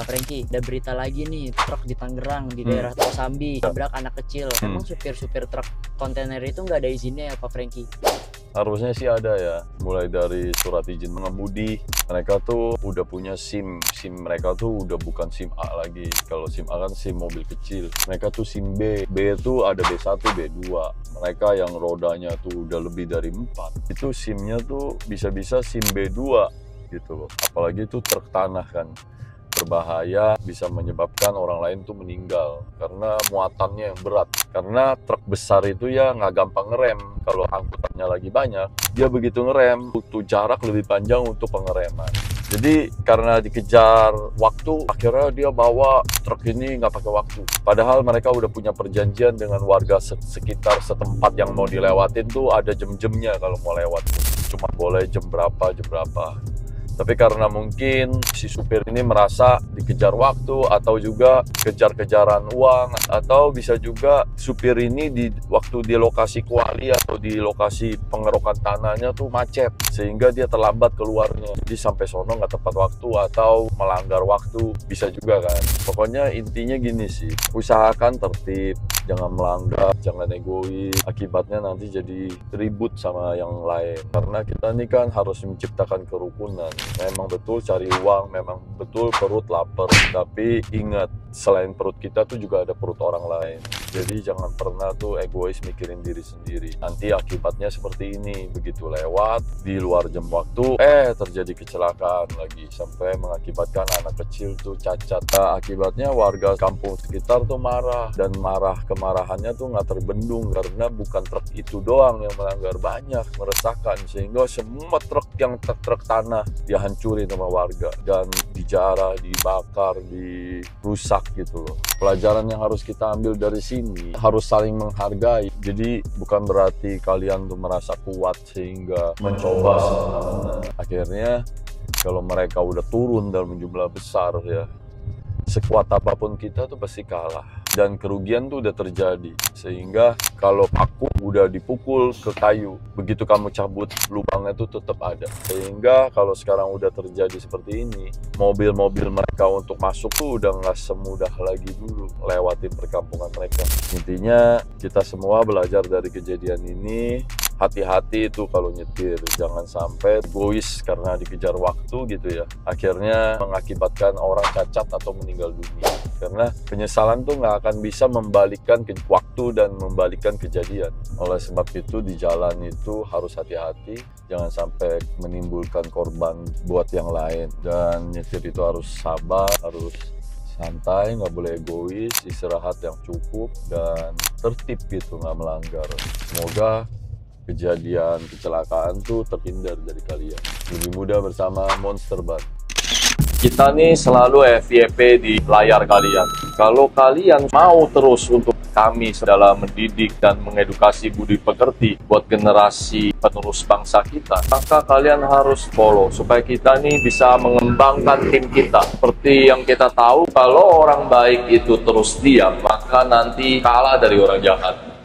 Franky, ada berita lagi nih, truk di Tangerang di daerah Kosambi tabrak anak kecil. Emang supir-supir truk kontainer itu nggak ada izinnya ya Pak Franky? Harusnya sih ada ya, mulai dari surat izin mengemudi. Mereka tuh udah punya SIM mereka tuh udah bukan SIM A lagi. Kalau SIM A kan SIM mobil kecil, mereka tuh SIM B tuh ada B1, B2. Mereka yang rodanya tuh udah lebih dari 4, itu SIM-nya tuh bisa-bisa SIM B2 gitu loh. Apalagi itu truk tanah kan, berbahaya, bisa menyebabkan orang lain tuh meninggal karena muatannya yang berat. Karena truk besar itu ya nggak gampang ngerem. Kalau angkutannya lagi banyak, dia begitu ngerem butuh jarak lebih panjang untuk pengereman. Jadi karena dikejar waktu, akhirnya dia bawa truk ini nggak pakai waktu. Padahal mereka udah punya perjanjian dengan warga sekitar setempat yang mau dilewatin tuh ada jam-jamnya kalau mau lewat. Cuma boleh jam berapa. Tapi karena mungkin si supir ini merasa dikejar waktu, atau juga kejar-kejaran uang, atau bisa juga supir ini waktu di lokasi kuali atau di lokasi pengerokan tanahnya tuh macet, sehingga dia terlambat keluarnya. Jadi sampai sono nggak tepat waktu atau melanggar waktu, bisa juga kan. Pokoknya intinya gini sih, usahakan tertib, jangan melanggar, jangan egois. Akibatnya nanti jadi ribut sama yang lain. Karena kita ini kan harus menciptakan kerukunan. Memang betul cari uang, memang betul perut lapar. Tapi ingat, selain perut kita tuh juga ada perut orang lain. Jadi jangan pernah tuh egois mikirin diri sendiri. Nanti akibatnya seperti ini, begitu lewat di luar jam waktu, terjadi kecelakaan lagi sampai mengakibatkan anak kecil tuh cacat. Nah, akibatnya warga kampung sekitar tuh marah, dan kemarahannya tuh nggak terbendung karena bukan truk itu doang yang melanggar, banyak, meresahkan, sehingga semua truk yang truk tanah dihancurin sama warga dan dijarah, dibakar, dirusak gitu loh. Pelajaran yang harus kita ambil dari sini, harus saling menghargai. Jadi bukan berarti kalian tuh merasa kuat sehingga mencoba semena-mena. Akhirnya kalau mereka udah turun dalam jumlah besar ya, sekuat apapun kita tuh pasti kalah. Dan kerugian tuh udah terjadi, sehingga kalau paku udah dipukul ke kayu, begitu kamu cabut, lubangnya tuh tetap ada. Sehingga kalau sekarang udah terjadi seperti ini, mobil-mobil mereka untuk masuk tuh udah nggak semudah lagi dulu lewatin perkampungan mereka. Intinya kita semua belajar dari kejadian ini. Hati-hati itu kalau nyetir, jangan sampai egois karena dikejar waktu gitu ya, akhirnya mengakibatkan orang cacat atau meninggal dunia. Karena penyesalan tuh nggak akan bisa membalikkan waktu dan membalikkan kejadian. Oleh sebab itu di jalan itu harus hati-hati, jangan sampai menimbulkan korban buat yang lain. Dan nyetir itu harus sabar, harus santai, nggak boleh egois, istirahat yang cukup, dan tertib gitu, nggak melanggar. Semoga kejadian kecelakaan tuh terhindar dari kalian. Lebih mudah bersama Monster Ban. Kita nih selalu FYP di layar kalian. Kalau kalian mau terus untuk kami dalam mendidik dan mengedukasi budi pekerti buat generasi penerus bangsa kita, maka kalian harus follow supaya kita nih bisa mengembangkan tim kita. Seperti yang kita tahu, kalau orang baik itu terus diam, maka nanti kalah dari orang jahat.